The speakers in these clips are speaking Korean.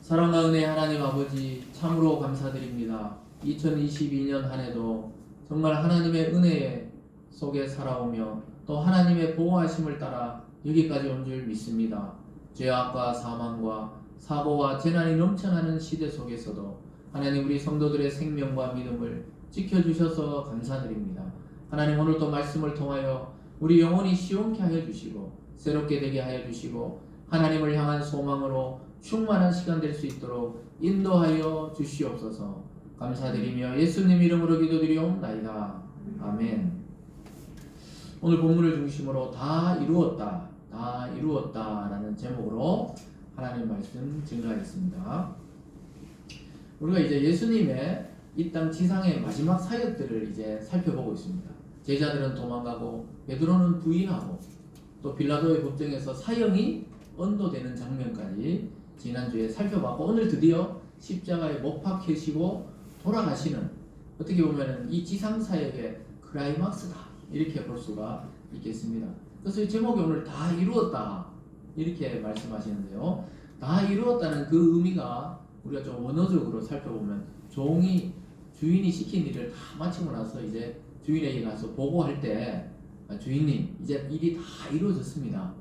사랑과 은혜 하나님 아버지 참으로 감사드립니다. 2022년 한 해도 정말 하나님의 은혜 속에 살아오며 또 하나님의 보호하심을 따라 여기까지 온 줄 믿습니다. 죄악과 사망과 사고와 재난이 넘쳐나는 시대 속에서도 하나님 우리 성도들의 생명과 믿음을 지켜주셔서 감사드립니다. 하나님 오늘도 말씀을 통하여 우리 영혼이 시원케 하여 주시고 새롭게 되게 하여 주시고 하나님을 향한 소망으로 충만한 시간 될 수 있도록 인도하여 주시옵소서. 감사드리며 예수님 이름으로 기도드리옵나이다. 아멘. 오늘 본문을 중심으로 다 이루었다, 다 이루었다 라는 제목으로 하나님 말씀 증거하겠습니다. 우리가 이제 예수님의 이 땅 지상의 마지막 사역들을 이제 살펴보고 있습니다. 제자들은 도망가고 베드로는 부인하고 또 빌라도의 법정에서 사형이 언도되는 장면까지 지난주에 살펴봤고, 오늘 드디어 십자가에 못 박히시고 돌아가시는, 어떻게 보면 이 지상사역의 클라이막스다 이렇게 볼 수가 있겠습니다. 그래서 이 제목이 오늘 다 이루었다 이렇게 말씀하시는데요, 다 이루었다는 그 의미가 우리가 좀 원어적으로 살펴보면 종이 주인이 시킨 일을 다 마치고 나서 이제 주인에게 가서 보고할 때 주인님 이제 일이 다 이루어졌습니다,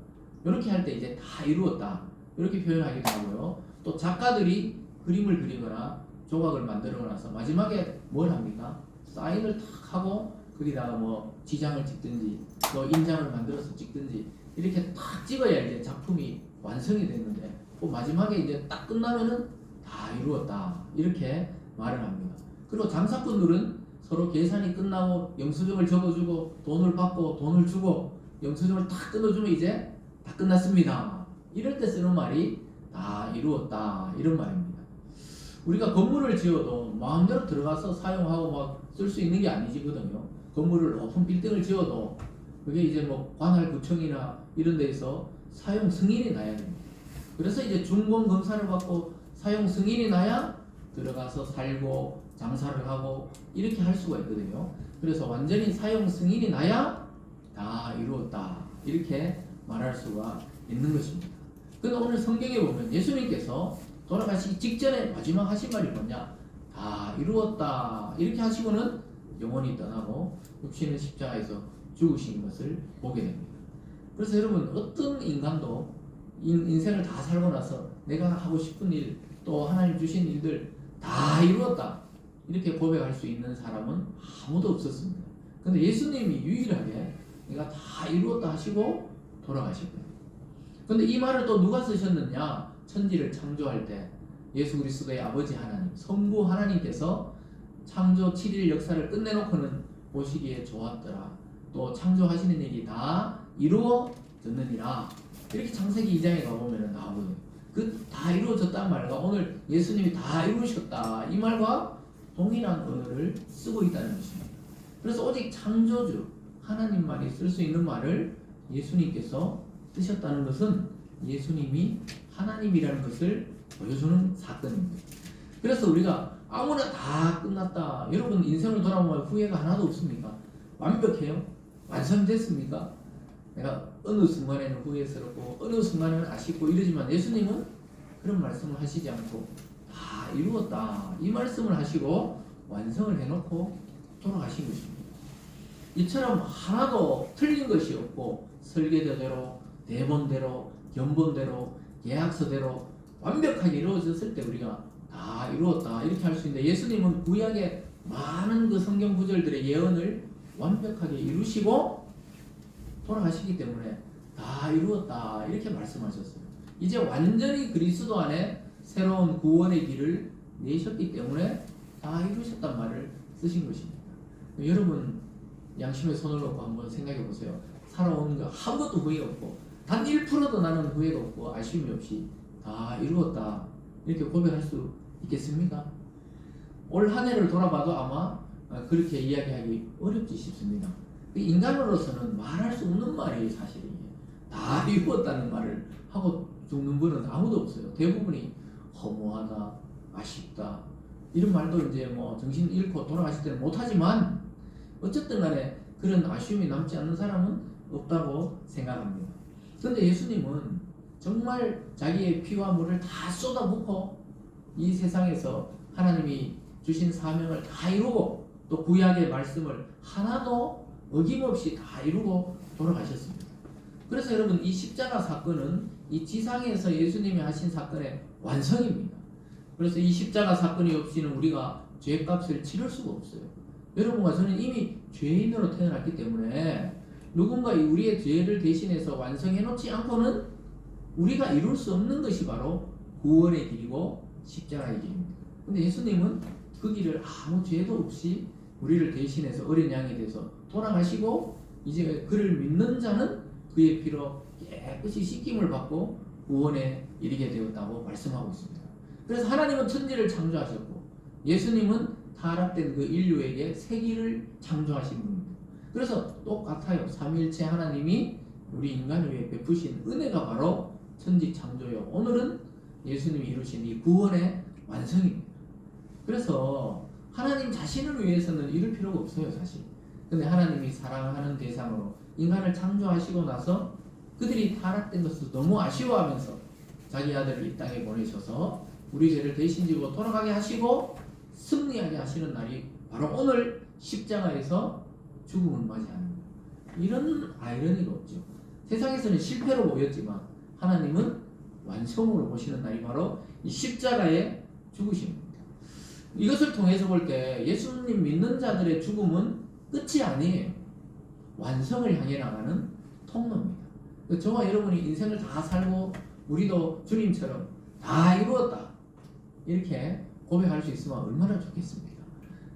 이렇게 할 때 이제 다 이루었다 이렇게 표현하기도 하고요. 또 작가들이 그림을 그리거나 조각을 만들어 나서 마지막에 뭘 합니까? 사인을 탁 하고 거기다가 뭐 지장을 찍든지 또 인장을 만들어서 찍든지 이렇게 탁 찍어야 이제 작품이 완성이 됐는데, 그 마지막에 이제 딱 끝나면은 다 이루었다 이렇게 말을 합니다. 그리고 장사꾼들은 서로 계산이 끝나고 영수증을 적어주고 돈을 받고 돈을 주고 영수증을 딱 끊어주면 이제 다 끝났습니다, 이럴 때 쓰는 말이 다 이루었다 이런 말입니다. 우리가 건물을 지어도 마음대로 들어가서 사용하고 막 쓸 수 있는 게 아니지거든요. 건물을 높은 빌딩을 지어도 그게 이제 뭐 관할구청이나 이런 데에서 사용 승인이 나야 됩니다. 그래서 이제 준공 검사를 받고 사용 승인이 나야 들어가서 살고 장사를 하고 이렇게 할 수가 있거든요. 그래서 완전히 사용 승인이 나야 다 이루었다 이렇게 말할 수가 있는 것입니다. 그런데 오늘 성경에 보면 예수님께서 돌아가시기 직전에 마지막 하신 말이 뭐냐? 다 이루었다 이렇게 하시고는 영원히 떠나고 육신의 십자가에서 죽으신 것을 보게 됩니다. 그래서 여러분, 어떤 인간도 인생을 다 살고 나서 내가 하고 싶은 일 또 하나님 주신 일들 다 이루었다 이렇게 고백할 수 있는 사람은 아무도 없었습니다. 그런데 예수님이 유일하게 내가 다 이루었다 하시고 돌아가실 거예요. 그런데 이 말을 또 누가 쓰셨느냐? 천지를 창조할 때 예수 그리스도의 아버지 하나님, 성부 하나님께서 창조 7일 역사를 끝내놓고는 보시기에 좋았더라, 또 창조하시는 일이 다 이루어졌느니라, 이렇게 창세기 2장에 가보면 나오거든요. 그 다 이루어졌다는 말과 오늘 예수님이 다 이루셨다 이 말과 동일한 언어를 쓰고 있다는 것입니다. 그래서 오직 창조주 하나님만이 쓸 수 있는 말을 예수님께서 쓰셨다는 것은 예수님이 하나님이라는 것을 보여주는 사건입니다. 그래서 우리가 아무나 다 끝났다, 여러분 인생을 돌아보면 후회가 하나도 없습니까? 완벽해요? 완성됐습니까? 내가 어느 순간에는 후회스럽고 어느 순간에는 아쉽고 이러지만 예수님은 그런 말씀을 하시지 않고 다 이루었다 이 말씀을 하시고 완성을 해놓고 돌아가신 것입니다. 이처럼 하나도 틀린 것이 없고 설계대로 대본대로 견본대로 계약서대로 완벽하게 이루어졌을 때 우리가 다 이루었다 이렇게 할 수 있는데, 예수님은 구약의 많은 그 성경 구절들의 예언을 완벽하게 이루시고 돌아가시기 때문에 다 이루었다 이렇게 말씀하셨어요. 이제 완전히 그리스도 안에 새로운 구원의 길을 내셨기 때문에 다 이루셨단 말을 쓰신 것입니다. 여러분 양심에 손을 놓고 한번 생각해 보세요. 살아온 거 아무것도 후회 없고 단 1%도 나는 후회가 없고 아쉬움이 없이 다 이루었다 이렇게 고백할 수 있겠습니까? 올 한 해를 돌아봐도 아마 그렇게 이야기하기 어렵지 싶습니다. 인간으로서는 말할 수 없는 말이 사실이에요. 다 이루었다는 말을 하고 죽는 분은 아무도 없어요. 대부분이 허무하다, 아쉽다 이런 말도 이제 뭐 정신 잃고 돌아가실 때는 못하지만 어쨌든 간에 그런 아쉬움이 남지 않는 사람은 없다고 생각합니다. 그런데 예수님은 정말 자기의 피와 물을 다 쏟아붓고 이 세상에서 하나님이 주신 사명을 다 이루고 또 구약의 말씀을 하나도 어김없이 다 이루고 돌아가셨습니다. 그래서 여러분 이 십자가 사건은 이 지상에서 예수님이 하신 사건의 완성입니다. 그래서 이 십자가 사건이 없이는 우리가 죄값을 치를 수가 없어요. 여러분과 저는 이미 죄인으로 태어났기 때문에 누군가 우리의 죄를 대신해서 완성해 놓지 않고는 우리가 이룰 수 없는 것이 바로 구원의 길이고 십자가의 길입니다. 근데 예수님은 그 길을 아무 죄도 없이 우리를 대신해서 어린 양이 돼서 돌아가시고 이제 그를 믿는 자는 그의 피로 깨끗이 씻김을 받고 구원에 이르게 되었다고 말씀하고 있습니다. 그래서 하나님은 천지를 창조하셨고 예수님은 타락된 그 인류에게 새 길을 창조하신 분입니다. 그래서 똑같아요. 삼위일체 하나님이 우리 인간을 위해 베푸신 은혜가 바로 천지 창조요. 오늘은 예수님이 이루신 이 구원의 완성입니다. 그래서 하나님 자신을 위해서는 이룰 필요가 없어요, 사실. 근데 하나님이 사랑하는 대상으로 인간을 창조하시고 나서 그들이 타락된 것을 너무 아쉬워하면서 자기 아들을 이 땅에 보내셔서 우리 죄를 대신 지고 돌아가게 하시고 승리하게 하시는 날이 바로 오늘 십자가에서 죽음을 맞이하는 거예요. 이런 아이러니가 없죠. 세상에서는 실패로 보였지만 하나님은 완성으로 보시는 날이 바로 이 십자가의 죽으심입니다. 이것을 통해서 볼 때 예수님 믿는 자들의 죽음은 끝이 아니에요. 완성을 향해 나가는 통로입니다. 저와 여러분이 인생을 다 살고 우리도 주님처럼 다 이루었다 이렇게 고백할 수 있으면 얼마나 좋겠습니까?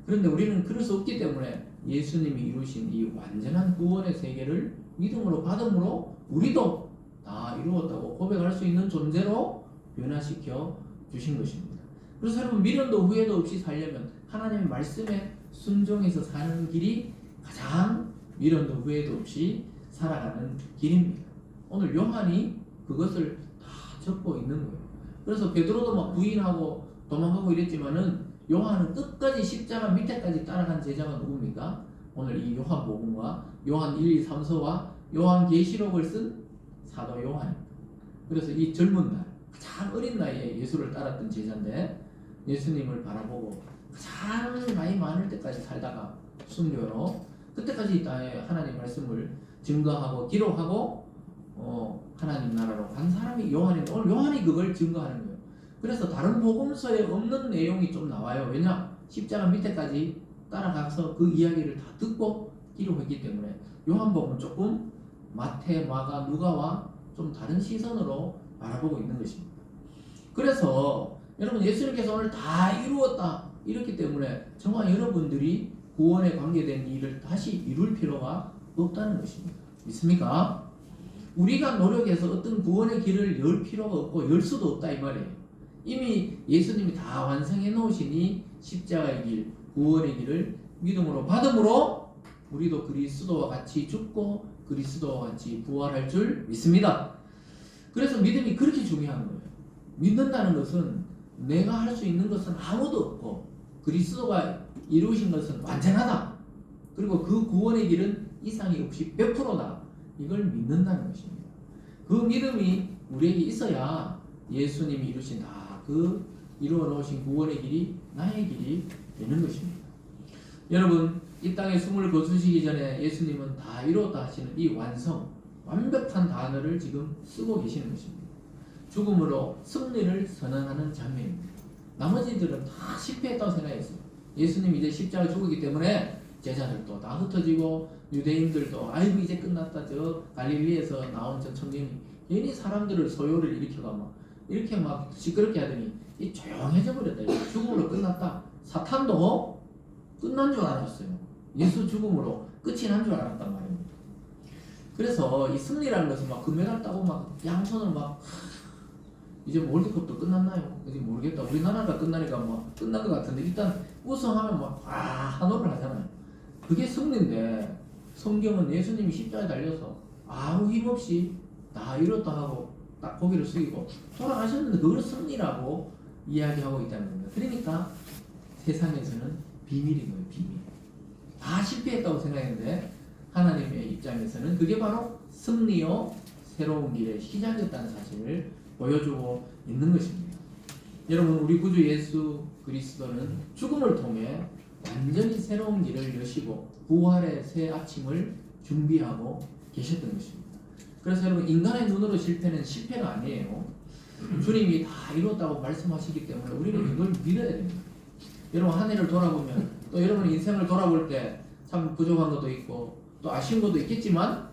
그런데 우리는 그럴 수 없기 때문에 예수님이 이루신 이 완전한 구원의 세계를 믿음으로 받음으로 우리도 다 이루었다고 고백할 수 있는 존재로 변화시켜 주신 것입니다. 그래서 여러분 미련도 후회도 없이 살려면 하나님의 말씀에 순종해서 사는 길이 가장 미련도 후회도 없이 살아가는 길입니다. 오늘 요한이 그것을 다 적고 있는 거예요. 그래서 베드로도 막 부인하고 도망가고 이랬지만은 요한은 끝까지 십자가 밑에까지 따라간 제자가 누굽니까? 오늘 이 요한복음과 요한 1, 2, 3서와 요한계시록을 쓴 사도 요한입니다. 그래서 이 젊은 날 가장 어린 나이에 예수를 따랐던 제자인데 예수님을 바라보고 가장 나이 많을 때까지 살다가 순교로 그때까지 하나님 말씀을 증거하고 기록하고 하나님 나라로 간 사람이 요한인데 오늘 요한이 그걸 증거하는 거예요. 그래서 다른 복음서에 없는 내용이 좀 나와요. 왜냐? 십자가 밑에까지 따라가서 그 이야기를 다 듣고 기록했기 때문에 요한복음은 조금 마태, 마가, 누가와 좀 다른 시선으로 바라보고 있는 것입니다. 그래서 여러분 예수님께서 오늘 다 이루었다 이렇기 때문에 저와 여러분들이 구원에 관계된 일을 다시 이룰 필요가 없다는 것입니다. 믿습니까? 우리가 노력해서 어떤 구원의 길을 열 필요가 없고 열 수도 없다 이 말이에요. 이미 예수님이 다 완성해 놓으시니 십자가의 길, 구원의 길을 믿음으로 받음으로 우리도 그리스도와 같이 죽고 그리스도와 같이 부활할 줄 믿습니다. 그래서 믿음이 그렇게 중요한 거예요. 믿는다는 것은 내가 할 수 있는 것은 아무도 없고 그리스도가 이루신 것은 완전하다. 그리고 그 구원의 길은 이상이 없이 100%다. 이걸 믿는다는 것입니다. 그 믿음이 우리에게 있어야 예수님이 이루신 다 그 이루어 놓으신 구원의 길이 나의 길이 되는 것입니다. 여러분 이 땅에 숨을 거두시기 전에 예수님은 다 이루었다 하시는 이 완성, 완벽한 단어를 지금 쓰고 계시는 것입니다. 죽음으로 승리를 선언하는 장면입니다. 나머지들은 다 실패했다고 생각했어요. 예수님이 이제 십자가 죽었기 때문에 제자들도 다 흩어지고 유대인들도 아이고 이제 끝났다 저 갈릴리에서 나온 저 청년이 괜히 사람들을 소요를 일으켜가 막 이렇게 막 시끄럽게 하더니 이 조용해져 버렸다. 죽음으로 끝났다. 사탄도 끝난 줄 알았어요. 예수 죽음으로 끝이 난 줄 알았단 말입니다. 그래서 이 승리라는 것은 막 금메달 따고 막 양손을 막 이제 월드컵도 끝났나요? 이제 모르겠다. 우리나라가 끝나니까 뭐 끝난 것 같은데 일단 우승하면 막 한호를 하잖아요. 그게 승리인데 성경은 예수님이 십자가에 달려서 아무 힘없이 다 이뤘다 하고 딱 고개를 숙이고 돌아가셨는데 그걸 승리라고 이야기하고 있다는 겁니다. 그러니까 세상에서는 비밀인 거예요. 비밀. 다 실패했다고 생각했는데 하나님의 입장에서는 그게 바로 승리요 새로운 길의 시작이었다는 사실을 보여주고 있는 것입니다. 여러분, 우리 구주 예수 그리스도는 죽음을 통해 완전히 새로운 길을 여시고 부활의 새 아침을 준비하고 계셨던 것입니다. 그래서 여러분, 인간의 눈으로 실패는 실패가 아니에요. 주님이 다 이뤘다고 말씀하시기 때문에 우리는 이걸 믿어야 됩니다. 여러분, 한 해를 돌아보면 또 여러분 인생을 돌아볼 때 참 부족한 것도 있고 또 아쉬운 것도 있겠지만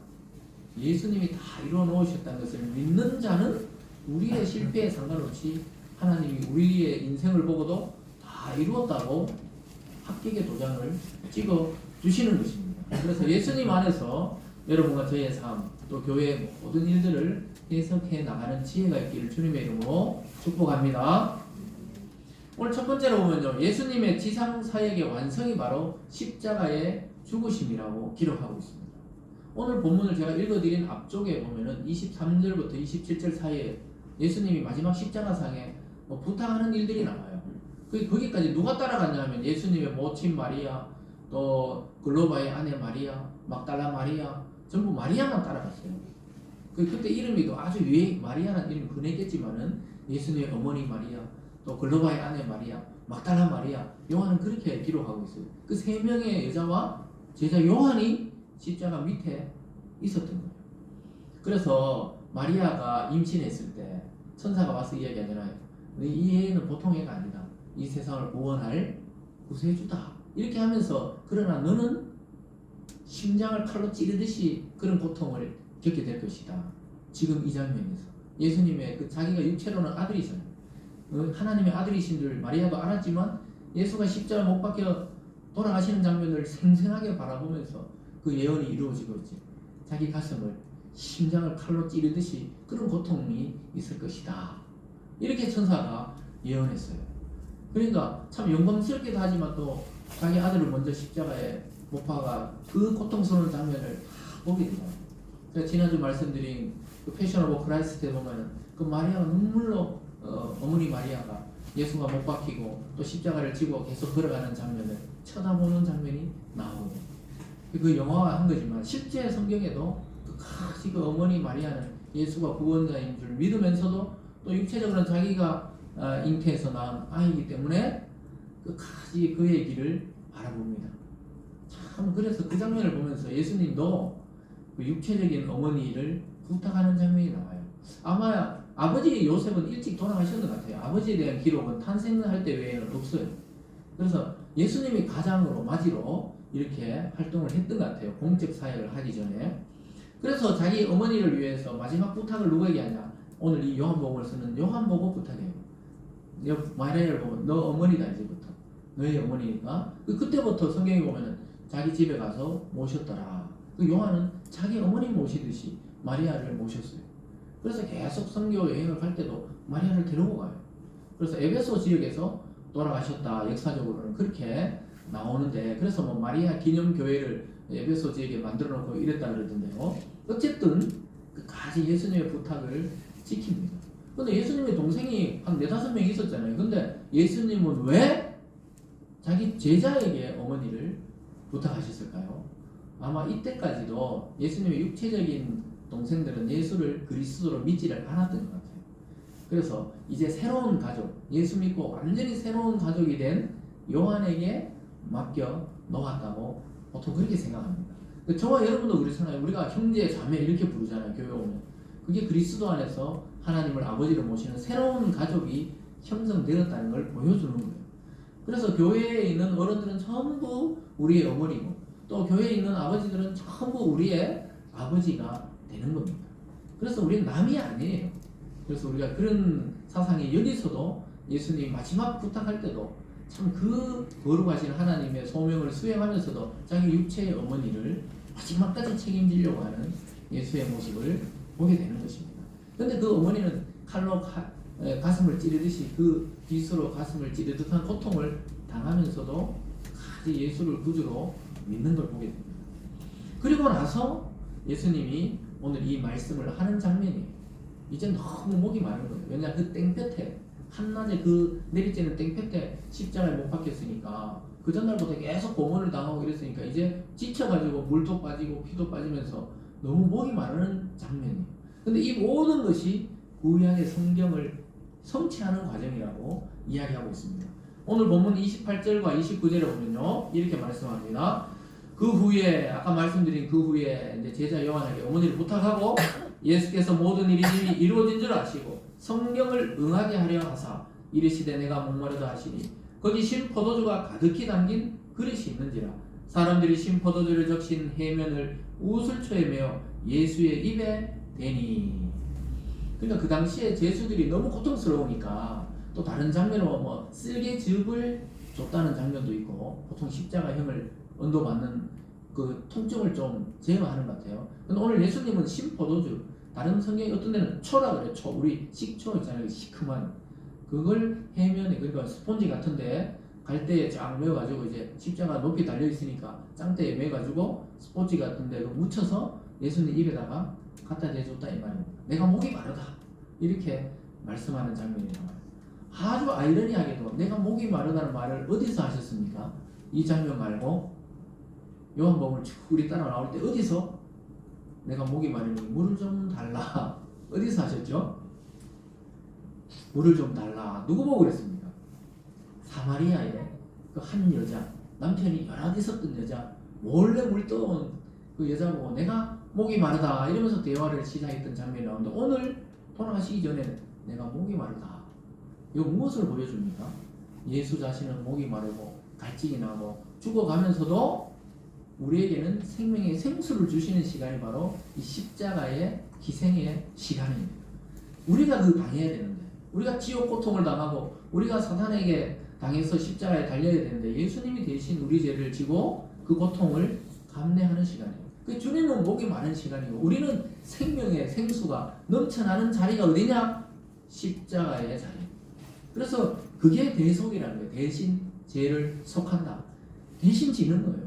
예수님이 다 이루어 놓으셨다는 것을 믿는 자는 우리의 실패에 상관없이 하나님이 우리의 인생을 보고도 다 이루었다고 합격의 도장을 찍어 주시는 것입니다. 그래서 예수님 안에서 여러분과 저의 삶, 또 교회의 모든 일들을 해석해 나가는 지혜가 있기를 주님의 이름으로 축복합니다. 오늘 첫 번째로 보면요, 예수님의 지상 사역의 완성이 바로 십자가의 죽으심이라고 기록하고 있습니다. 오늘 본문을 제가 읽어드린 앞쪽에 보면은 23절부터 27절 사이에 예수님이 마지막 십자가상에 부탁하는 일들이 나와요. 거기까지 누가 따라갔냐 하면 예수님의 모친 마리아, 또 글로바의 아내 마리아, 막달라 마리아, 전부 마리아만 따라갔어요. 그때 이름이 아주 마리아라는 이름이 흔했겠지만은 예수님의 어머니 마리아, 또 글로바의 아내 마리아, 막달라 마리아, 요한은 그렇게 기록하고 있어요. 그 세 명의 여자와 제자 요한이 십자가 밑에 있었던 거예요. 그래서 마리아가 임신했을 때 천사가 와서 이야기하잖아요. 이 애는 보통 애가 아니다. 이 세상을 구원할 구세주다. 이렇게 하면서 그러나 너는 심장을 칼로 찌르듯이 그런 고통을 겪게 될 것이다. 지금 이 장면에서 예수님의 그 자기가 육체로는 아들이잖아요. 하나님의 아들이신 줄 마리아도 알았지만 예수가 십자가 못 박혀 돌아가시는 장면을 생생하게 바라보면서 그 예언이 이루어지고 있지. 자기 가슴을 심장을 칼로 찌르듯이 그런 고통이 있을 것이다. 이렇게 천사가 예언했어요. 그러니까 참 영광스럽기도 하지만 또 자기 아들을 먼저 십자가에 못 박아 그 고통스러운 장면을 다 보게 됩니다. 제가 지난주 말씀드린 그 패션 오브 크라이스트에 보면은 그 마리아가 눈물로 어머니 마리아가 예수가 못 박히고 또 십자가를 지고 계속 걸어가는 장면을 쳐다보는 장면이 나오고, 그 영화화 한 거지만 실제 성경에도 끝까지 그 어머니 마리아는 예수가 구원자인 줄 믿으면서도 또 육체적으로는 자기가 잉태해서 낳은 아이이기 때문에 끝까지 그의 길을 바라봅니다. 참, 그래서 그 장면을 보면서 예수님도 그 육체적인 어머니를 부탁하는 장면이 나와요. 아마 아버지 요셉은 일찍 돌아가셨던 것 같아요. 아버지에 대한 기록은 탄생할 때 외에는 없어요. 그래서 예수님이 가장으로 맞이로 이렇게 활동을 했던 것 같아요. 공적 사역을 하기 전에. 그래서 자기 어머니를 위해서 마지막 부탁을 누구에게 하냐? 오늘 이 요한복음을 쓰는 요한 보고 부탁해요. 마리아를 보고 너 어머니다 이제부터. 너의 어머니니까. 그때부터 성경에 보면은 자기 집에 가서 모셨더라. 그 요한은 자기 어머니 모시듯이 마리아를 모셨어요. 그래서 계속 선교 여행을 갈 때도 마리아를 데리고 가요. 그래서 에베소 지역에서 돌아가셨다. 역사적으로는 그렇게 나오는데, 그래서 뭐 마리아 기념 교회를 에베소 지역에 만들어 놓고 이랬다 그러던데요. 어쨌든 끝까지 예수님의 부탁을 지킵니다. 근데 예수님의 동생이 한 4-5명 있었잖아요. 근데 예수님은 왜 자기 제자에게 어머니를 부탁하셨을까요? 아마 이때까지도 예수님의 육체적인 동생들은 예수를 그리스도로 믿지를 않았던 것 같아요. 그래서 이제 새로운 가족, 예수 믿고 완전히 새로운 가족이 된 요한에게 맡겨 놓았다고 보통 그렇게 생각합니다. 저와 여러분도 그렇잖아요. 우리가 형제, 자매 이렇게 부르잖아요. 교회 오면. 그게 그리스도 안에서 하나님을 아버지로 모시는 새로운 가족이 형성되었다는 걸 보여주는 거예요. 그래서 교회에 있는 어른들은 전부 우리의 어머니고, 또 교회에 있는 아버지들은 전부 우리의 아버지가 되는 겁니다. 그래서 우리는 남이 아니에요. 그래서 우리가 그런 사상이 여기서도 예수님 마지막 부탁할 때도 참 그 거룩하신 하나님의 소명을 수행하면서도 자기 육체의 어머니를 마지막까지 책임지려고 하는 예수의 모습을 보게 되는 것입니다. 그런데 그 어머니는 칼로 가슴을 찌르듯이 그 빗으로 가슴을 찌르듯한 고통을 당하면서도 끝까지 예수를 구주로 믿는 걸 보게 됩니다. 그리고 나서 예수님이 오늘 이 말씀을 하는 장면이 이제 너무 목이 마른 거예요. 왜냐, 그 땡볕에 한낮에 그 내리쬐는 땡볕에 십자가에 못 박혔으니까 그 전날부터 계속 고문을 당하고 이랬으니까 이제 지쳐가지고 물도 빠지고 피도 빠지면서 너무 목이 마르는 장면이에요. 근데 이 모든 것이 구약의 성경을 성취하는 과정이라고 이야기하고 있습니다. 오늘 본문 28절과 29절에 보면요, 이렇게 말씀합니다. 그 후에, 아까 말씀드린 그 후에 이제 제자 요한에게 어머니를 부탁하고 예수께서 모든 일이 이미 이루어진 줄 아시고 성령을 응하게 하려 하사 이르시되 내가 목마르다 하시니 거기 신 포도주가 가득히 담긴 그릇이 있는지라 사람들이 신 포도주를 적신 해면을 우슬초에 메어 예수의 입에 대니. 그러니까 그 당시에 제수들이 너무 고통스러우니까 또 다른 장면으로 뭐 쓸개즙을 줬다는 장면도 있고, 보통 십자가형을 언도받는 그 통증을 좀 제어하는 것 같아요. 근데 오늘 예수님은 신포도주, 다른 성경에 어떤 데는 초라 그래요. 초, 우리 식초 있잖아요. 시큼한 그걸 해면에, 그러니까 스폰지 같은데 갈대에 쫙 메어가지고 이제 십자가 높이 달려 있으니까 짱대에 메어가지고 스폰지 같은데 묻혀서 예수님 입에다가 갖다 대줬다 이 말입니다. 내가 목이 마르다 이렇게 말씀하는 장면이 나와요. 아주 아이러니하게도 내가 목이 마르다는 말을 어디서 하셨습니까? 이 장면 말고 요한복음을 쭉 우리 따라 나올 때 어디서 내가 목이 마르니 물을 좀 달라 어디서 하셨죠? 물을 좀 달라. 누구 보고 그랬습니까? 사마리아의 그 한 여자, 남편이 연하게 있었던 여자, 몰래 물 떠온 그 여자 보고 내가 목이 마르다 이러면서 대화를 시작했던 장면이 나오는데, 오늘 돌아가시기 전에 내가 목이 마르다, 이거 무엇을 보여줍니까? 예수 자신은 목이 마르고 갈증이 나고 죽어가면서도 우리에게는 생명의 생수를 주시는 시간이 바로 이 십자가의 희생의 시간입니다. 우리가 그 당해야 되는데, 우리가 지옥 고통을 당하고 우리가 사탄에게 당해서 십자가에 달려야 되는데 예수님이 대신 우리 죄를 지고 그 고통을 감내하는 시간이에요. 그 주님은 목이 마른 시간이고 우리는 생명의 생수가 넘쳐나는 자리가 어디냐? 십자가의 자리. 그래서 그게 대속이라는 거예요. 대신 죄를 속한다. 대신 지는 거예요.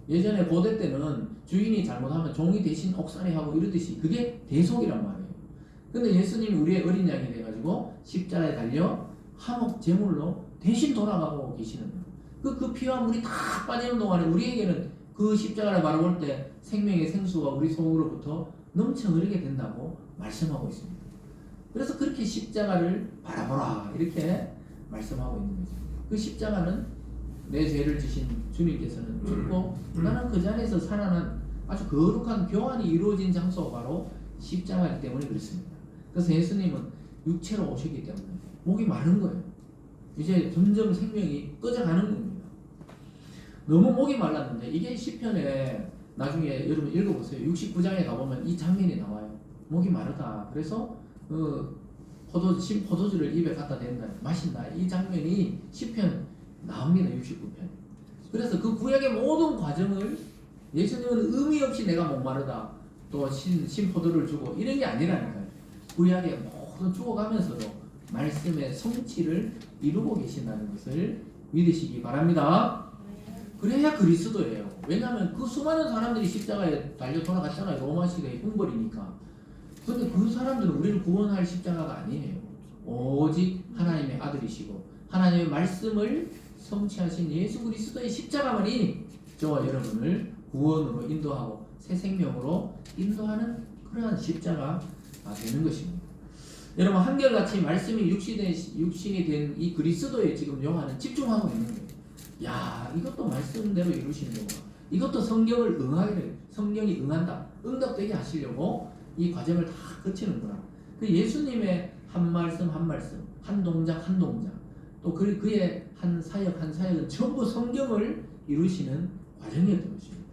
예전에 고대 때는 주인이 잘못하면 종이 대신 옥살이하고 이러듯이 그게 대속이란 말이에요. 근데 예수님이 우리의 어린 양이 돼가지고 십자가에 달려 한옥 제물로 대신 돌아가고 계시는 거예요. 그 피와 물이 다 빠지는 동안에 우리에게는 그 십자가를 바라볼 때 생명의 생수가 우리 속으로부터 넘쳐 흐르게 된다고 말씀하고 있습니다. 그래서 그렇게 십자가를 바라보라 이렇게 말씀하고 있는 거죠. 그 십자가는 내 죄를 지신 주님께서는 죽고 나는 그 자리에서 살아난 아주 거룩한 교환이 이루어진 장소가 바로 십자가이기 때문에 그렇습니다. 그래서 예수님은 육체로 오셨기 때문에 목이 마른 거예요. 이제 점점 생명이 꺼져가는 겁니다. 너무 목이 말랐는데, 이게 시편에 나중에 여러분 읽어보세요. 69장에 가보면 이 장면이 나와요. 목이 마르다. 그래서 신 포도주를 입에 갖다 댄다, 마신다. 이 장면이 시편 나옵니다. 69편. 그래서 그 구약의 모든 과정을 예수님은 의미 없이 내가 목마르다, 또 신 포도를 주고 이런 게 아니라니까요. 구약의 모든 죽어가면서도 말씀의 성취를 이루고 계신다는 것을 믿으시기 바랍니다. 그래야 그리스도예요. 왜냐하면 그 수많은 사람들이 십자가에 달려 돌아갔잖아요. 로마 시대의 형벌이니까. 그런데 그 사람들은 우리를 구원할 십자가가 아니에요. 오직 하나님의 아들이시고 하나님의 말씀을 성취하신 예수 그리스도의 십자가만이 저와 여러분을 구원으로 인도하고 새 생명으로 인도하는 그러한 십자가가 되는 것입니다. 여러분, 한결같이 말씀이 육신이 된 이 그리스도에 지금 요한은 집중하고 있는 거예요. 야, 이것도 말씀대로 이루시는 거구나. 이것도 성경을 응하게, 성경이 응한다, 응답되게 하시려고 이 과정을 다 거치는구나. 그 예수님의 한 말씀 한 말씀, 한 동작 한 동작, 또 그의 한 사역 한 사역은 전부 성경을 이루시는 과정이었던 것입니다.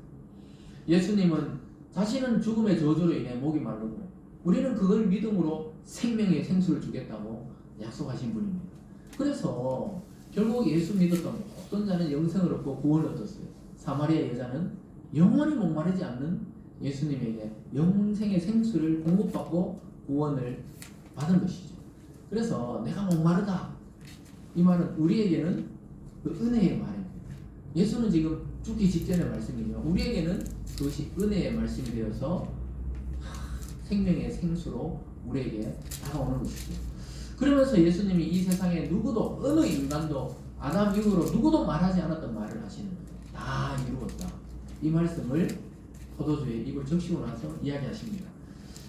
예수님은 자신은 죽음의 저주로 인해 목이 마르고 우리는 그걸 믿음으로 생명의 생수를 주겠다고 약속하신 분입니다. 그래서 결국 예수 믿었던 어떤 자는 영생을 얻고 구원을 얻었어요. 사마리아 여자는 영원히 목마르지 않는 예수님에게 영생의 생수를 공급받고 구원을 받은 것이죠. 그래서 내가 목마르다, 이 말은 우리에게는 그 은혜의 말입니다. 예수는 지금 죽기 직전의 말씀이죠. 우리에게는 그것이 은혜의 말씀이 되어서 생명의 생수로 우리에게 다가오는 것이죠. 그러면서 예수님이 이 세상에 누구도, 어느 인간도 아담 이후로 누구도 말하지 않았던 말을 하시는 거예요. 다 이루었다. 이 말씀을 포도주에 입을 적시고 나서 이야기하십니다.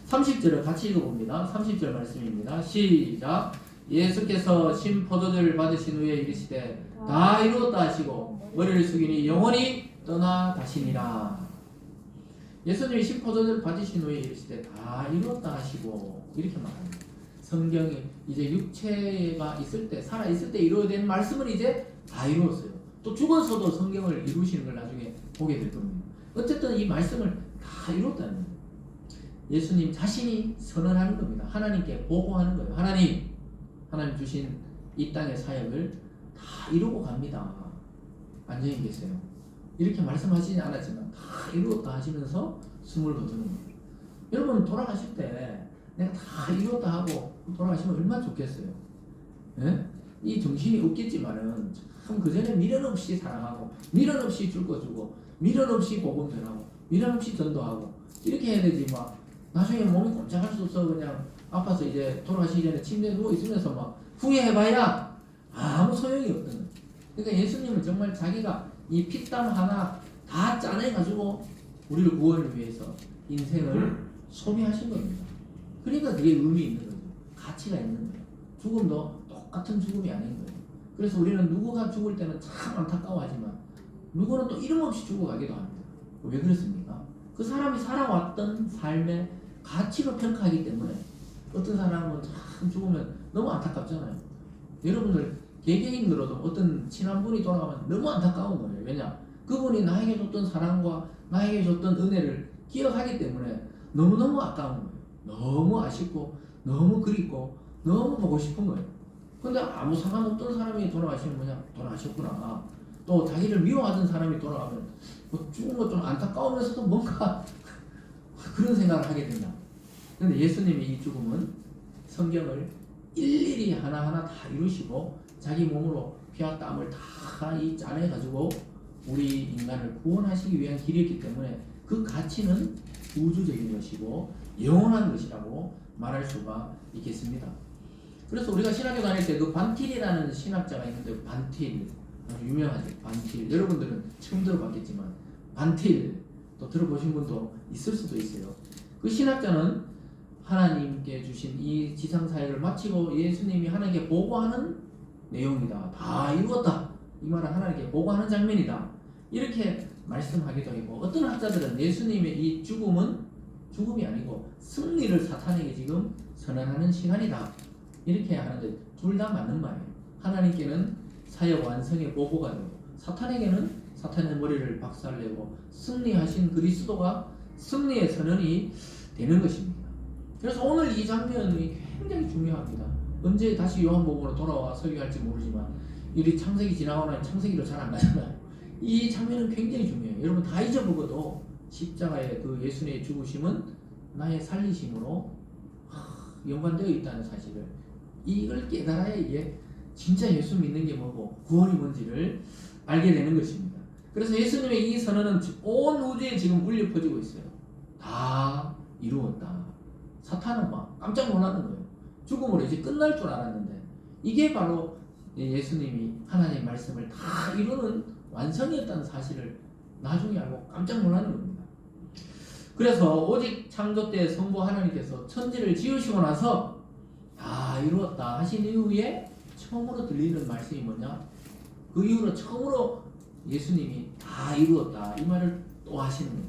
30절을 같이 읽어봅니다. 30절 말씀입니다. 시작. 예수께서 신 포도주를 받으신 후에 이르시되 다 이루었다 하시고 머리를 숙이니 영원히 떠나 가시니라. 예수님이 신 포도주를 받으신 후에 이르시되 다 이루었다 하시고 이렇게 말합니다. 성경이 이제 육체가 있을 때, 살아 있을 때 이루어야 되는 말씀을 이제 다 이루었어요. 또 죽어서도 성경을 이루시는 걸 나중에 보게 될 겁니다. 어쨌든 이 말씀을 다 이뤘다는 거예요. 예수님 자신이 선언하는 겁니다. 하나님께 보고하는 거예요. 하나님 주신 이 땅의 사역을 다 이루고 갑니다. 안녕히 계세요. 이렇게 말씀하시지 않았지만 다 이루었다 하시면서 숨을 거두는 거예요. 여러분 돌아가실 때 내가 다 이루었다 하고 돌아가시면 얼마나 좋겠어요. 예? 이 정신이 없겠지만은 참 그전에 미련 없이 사랑하고 미련 없이 줄 거 주고 미련 없이 복음 전하고 미련 없이 전도하고 이렇게 해야 되지 막 나중에 몸이 꼼짝할 수 없어 그냥 아파서 이제 돌아가시기 전에 침대에 누워 있으면서 막 후회해봐야 아무 소용이 없는 거예요. 그러니까 예수님은 정말 자기가 이 피땀 하나 다 짜내가지고 우리를 구원을 위해서 인생을 소비하신 겁니다. 그러니까 그게 의미 있는 거죠. 가치가 있는 거예요. 죽음도 똑같은 죽음이 아닌 거예요. 그래서 우리는 누구가 죽을 때는 참 안타까워하지만 누구는 또 이름 없이 죽어가기도 합니다. 왜 그렇습니까? 그 사람이 살아왔던 삶의 가치로 평가하기 때문에 어떤 사람은 참 죽으면 너무 안타깝잖아요. 여러분들 개개인 들어도 어떤 친한 분이 돌아가면 너무 안타까운 거예요. 왜냐? 그분이 나에게 줬던 사랑과 나에게 줬던 은혜를 기억하기 때문에 너무너무 아까운 거예요. 너무 아쉽고 너무 그립고 너무 보고 싶은 거예요. 근데 아무 상관없던 사람이 돌아가시면 뭐냐? 돌아가셨구나. 또 자기를 미워하던 사람이 돌아가면 뭐 죽은 것 좀 안타까우면서도 뭔가 그런 생각을 하게 된다. 근데 예수님이 이 죽음은 성경을 일일이 하나하나 다 이루시고 자기 몸으로 피와 땀을 다 이 짜내가지고 우리 인간을 구원하시기 위한 길이었기 때문에 그 가치는 우주적인 것이고 영원한 것이라고 말할 수가 있겠습니다. 그래서 우리가 신학교 다닐 때 그 반틸이라는 신학자가 있는데 반틸 아주 유명하죠. 반틸 여러분들은 처음 들어봤겠지만 반틸 또 들어보신 분도 있을 수도 있어요. 그 신학자는 하나님께 주신 이 지상 사역을 마치고 예수님이 하나님께 보고하는 내용이다. 다 이루었다. 이 말은 하나님께 보고하는 장면이다. 이렇게 말씀하기도 하고 어떤 학자들은 예수님의 이 죽음은 죽음이 아니고 승리를 사탄에게 지금 선언하는 시간이다. 이렇게 하는데 둘 다 맞는 말이에요. 하나님께는 사역 완성의 보고가 되고 사탄에게는 사탄의 머리를 박살내고 승리하신 그리스도가 승리의 선언이 되는 것입니다. 그래서 오늘 이 장면이 굉장히 중요합니다. 언제 다시 요한복음으로 돌아와 설교할지 모르지만 우리 창세기 지나고 나면 창세기로 잘 안 가잖아요. 이 장면은 굉장히 중요해요. 여러분 다 잊어먹어도 십자가의 그 예수님의 죽으심은 나의 살리심으로 연관되어 있다는 사실을 이걸 깨달아야 이게 진짜 예수 믿는 게 뭐고 구원이 뭔지를 알게 되는 것입니다. 그래서 예수님의 이 선언은 온 우주에 지금 울려 퍼지고 있어요. 다 이루었다. 사탄은 막 깜짝 놀라는 거예요. 죽음으로 이제 끝날 줄 알았는데 이게 바로 예수님이 하나님의 말씀을 다 이루는 완성이었다는 사실을 나중에 알고 깜짝 놀라는 겁니다. 그래서 오직 창조 때 성부 하나님께서 천지를 지으시고 나서 다 이루었다 하신 이후에 처음으로 들리는 말씀이 뭐냐? 그 이후로 처음으로 예수님이 다 이루었다 이 말을 또 하시는 거예요.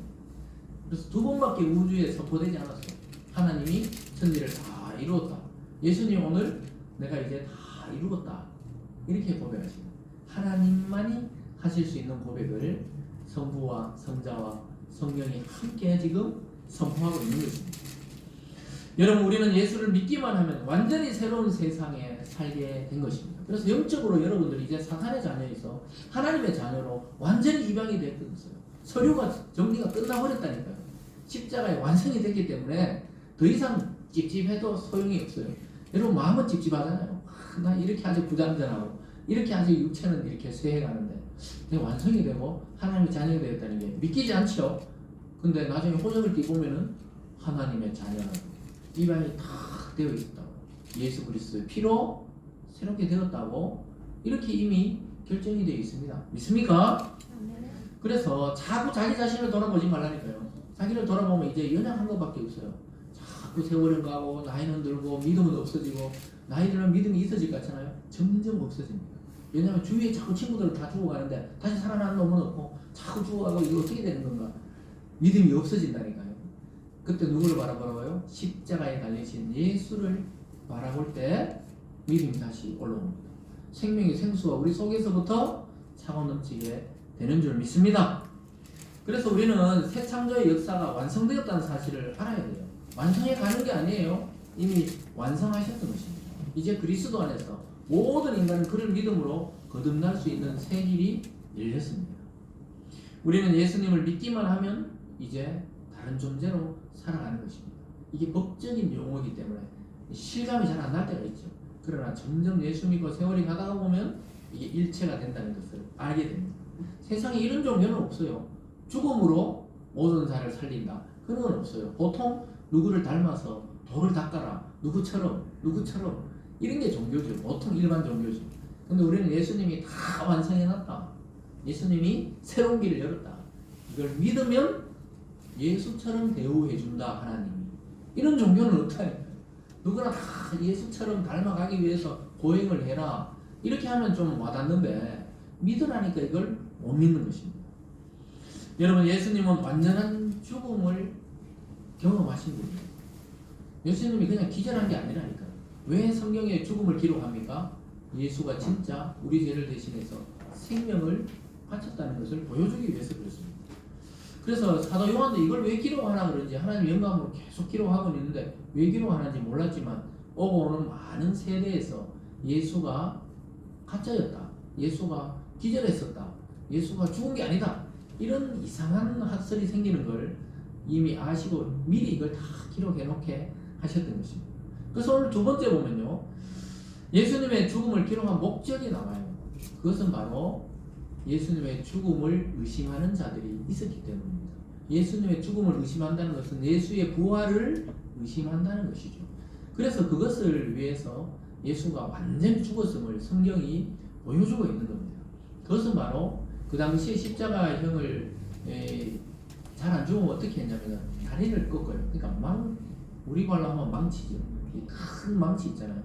그래서 두 번밖에 우주에 선포되지 않았어요. 하나님이 천지를 다 이루었다. 예수님 오늘 내가 이제 다 이루었다 이렇게 고백하십니다. 하나님만이 하실 수 있는 고백을 성부와 성자와 성령이 함께 지금 선포하고 있는 것입니다. 여러분 우리는 예수를 믿기만 하면 완전히 새로운 세상에 살게 된 것입니다. 그래서 영적으로 여러분들이 이제 사탄의 자녀에서 하나님의 자녀로 완전히 입양이 됐거든요. 서류가 정리가 끝나버렸다니까요. 십자가에 완성이 됐기 때문에 더 이상 찝찝해도 소용이 없어요. 여러분 마음은 찝찝하잖아요. 나 이렇게 아주 부담전하고 이렇게 아주 육체는 이렇게 쇠해가는데 내가 완성이 되고 하나님의 자녀가 되었다는 게 믿기지 않죠. 근데 나중에 호적을 띄보면은 하나님의 자녀라고 입양이 다 되어 있다고 예수 그리스도의 피로 새롭게 되었다고 이렇게 이미 결정이 되어 있습니다. 믿습니까? 그래서 자꾸 자기 자신을 돌아보지 말라니까요. 자기를 돌아보면 이제 연약한 것밖에 없어요. 자꾸 세월은 가고 나이는 들고 믿음은 없어지고 나이 들면 믿음이 있어질 것 같잖아요. 점점 없어집니다. 왜냐하면 주위에 자꾸 친구들 다 죽어가는데 다시 살아나는 놈은 없고 자꾸 죽어가고 이거 어떻게 되는 건가? 믿음이 없어진다니까요. 그때 누구를 바라보라고요? 십자가에 달리신 예수를 바라볼 때 믿음이 다시 올라옵니다. 생명의 생수가 우리 속에서부터 차고 넘치게 되는 줄 믿습니다. 그래서 우리는 새 창조의 역사가 완성되었다는 사실을 알아야 돼요. 완성해 가는 게 아니에요. 이미 완성하셨던 것입니다. 이제 그리스도 안에서 모든 인간은 그를 믿음으로 거듭날 수 있는 새 길이 열렸습니다. 우리는 예수님을 믿기만 하면 이제 다른 존재로 살아가는 것입니다. 이게 법적인 용어이기 때문에 실감이 잘 안 날 때가 있죠. 그러나 점점 예수 믿고 세월이 가다가 보면 이게 일체가 된다는 것을 알게 됩니다. 세상에 이런 종교는 없어요. 죽음으로 모든 사람을 살린다. 그런 건 없어요. 보통 누구를 닮아서 돌을 닦아라. 누구처럼 이런 게 종교죠. 보통 일반 종교죠. 근데 우리는 예수님이 다 완성해놨다. 예수님이 새로운 길을 열었다. 이걸 믿으면 예수처럼 대우해준다. 하나님이. 이런 종교는 없다니까요. 누구나 다 예수처럼 닮아가기 위해서 고행을 해라. 이렇게 하면 좀 와닿는데 믿으라니까 이걸 못 믿는 것입니다. 여러분, 예수님은 완전한 죽음을 경험하신 분이에요. 예수님이 그냥 기절한 게 아니라니까요. 왜 성경에 죽음을 기록합니까? 예수가 진짜 우리 죄를 대신해서 생명을 바쳤다는 것을 보여주기 위해서 그렇습니다. 그래서 사도 요한도 이걸 왜 기록하나 그런지 하나님 영감으로 계속 기록하고 있는데 왜 기록하는지 몰랐지만 오고 오는 많은 세대에서 예수가 가짜였다. 예수가 기절했었다. 예수가 죽은 게 아니다. 이런 이상한 학설이 생기는 걸 이미 아시고 미리 이걸 다 기록해 놓게 하셨던 것입니다. 그래서 오늘 두 번째 보면요. 예수님의 죽음을 기록한 목적이 나와요. 그것은 바로 예수님의 죽음을 의심하는 자들이 있었기 때문입니다. 예수님의 죽음을 의심한다는 것은 예수의 부활을 의심한다는 것이죠. 그래서 그것을 위해서 예수가 완전히 죽었음을 성경이 보여주고 있는 겁니다. 그것은 바로 그 당시에 십자가형을 잘 안 죽으면 어떻게 했냐면 다리를 꺾어요. 그러니까 우리 말로 하면 망치죠. 큰 망치 있잖아요.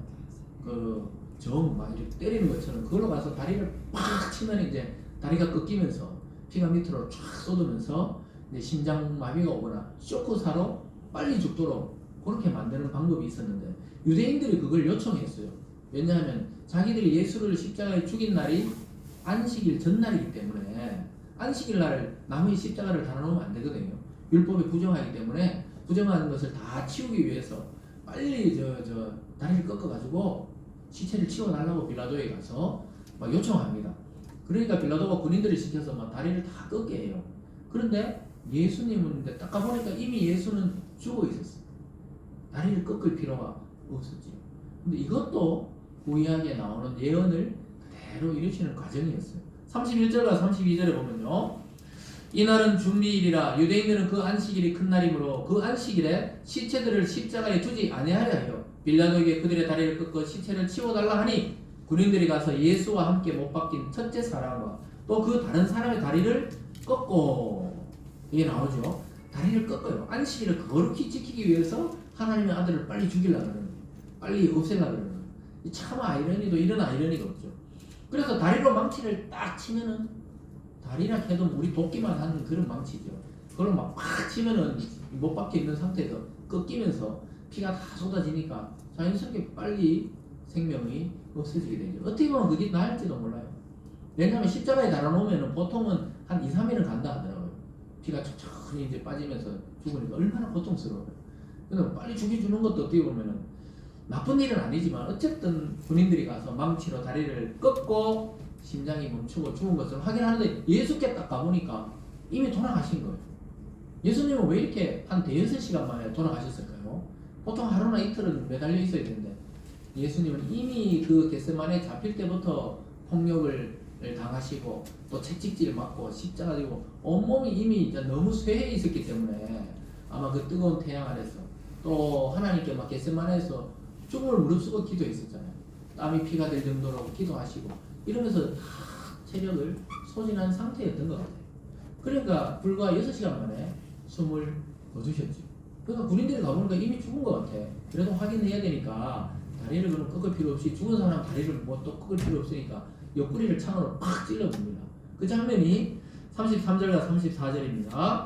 막 이렇게 때리는 것처럼 그걸로 가서 다리를 팍 치면 이제 다리가 꺾이면서 피가 밑으로 쫙 쏟으면서 이제 심장 마비가 오거나 쇼크사로 빨리 죽도록 그렇게 만드는 방법이 있었는데 유대인들이 그걸 요청했어요. 왜냐하면 자기들이 예수를 십자가에 죽인 날이 안식일 전날이기 때문에 안식일 날 나무에 십자가를 달아놓으면 안 되거든요. 율법에 부정하기 때문에 부정하는 것을 다 치우기 위해서 빨리 다리를 꺾어가지고 시체를 치워달라고 빌라도에 가서 막 요청합니다. 그러니까 빌라도가 군인들을 시켜서 막 다리를 다 꺾게 해요. 그런데 예수님은 딱 가보니까 이미 예수는 죽어 있었어요. 다리를 꺾을 필요가 없었죠. 근데 이것도 구약에 나오는 예언을 그대로 이루시는 과정이었어요. 31절과 32절에 보면요. 이날은 준비일이라 유대인들은 그 안식일이 큰 날이므로 그 안식일에 시체들을 십자가에 두지 아니하려 하여 빌라도에게 그들의 다리를 꺾어 시체를 치워달라 하니 군인들이 가서 예수와 함께 못 박힌 첫째 사람과 또 그 다른 사람의 다리를 꺾고 이게 나오죠. 다리를 꺾어요. 안식일을 거룩히 지키기 위해서 하나님의 아들을 빨리 죽이려고 그러는 거예요. 빨리 없애려고 그러는 거예요. 참 아이러니도 이런 아이러니가 없죠. 그래서 다리로 망치를 딱 치면은 다리라 해도 우리 도끼만 하는 그런 망치죠. 그걸 막 치면은 못 박혀 있는 상태에서 꺾이면서 피가 다 쏟아지니까 자연스럽게 빨리 생명이 없어지게 되죠. 어떻게 보면 그게 나을지도 몰라요. 왜냐하면 십자가에 달아놓으면 보통은 한 2, 3일은 간다 하더라고요. 피가 천천히 이제 빠지면서 죽으니까 얼마나 고통스러워요. 그래서 빨리 죽여주는 것도 어떻게 보면은 나쁜 일은 아니지만 어쨌든 군인들이 가서 망치로 다리를 꺾고 심장이 멈추고 죽은 것을 확인하는데 예수께 딱 가보니까 이미 돌아가신 거예요. 예수님은 왜 이렇게 한 대여섯 시간 만에 돌아가셨을까요? 보통 하루나 이틀은 매달려 있어야 되는데 예수님은 이미 그 겟세마네 잡힐 때부터 폭력을 당하시고 또 채찍질 맞고 십자가 지고 온몸이 이미 이제 너무 쇠해 있었기 때문에 아마 그 뜨거운 태양 아래서 또 하나님께 막 겟세마네에서 죽음을 무릅쓰고 기도했었잖아요. 땀이 피가 될 정도로 기도하시고 이러면서 다 체력을 소진한 상태였던 것 같아요. 그러니까 불과 6시간 만에 숨을 거두셨죠. 그러니까 군인들이 가보니까 이미 죽은 것 같아. 그래도 확인해야 되니까 다리를 그럼 꺾을 필요 없이 죽은 사람 다리를 뭐 또 꺾을 필요 없으니까 옆구리를 창으로 팍 찔러줍니다. 그 장면이 33절과 34절입니다.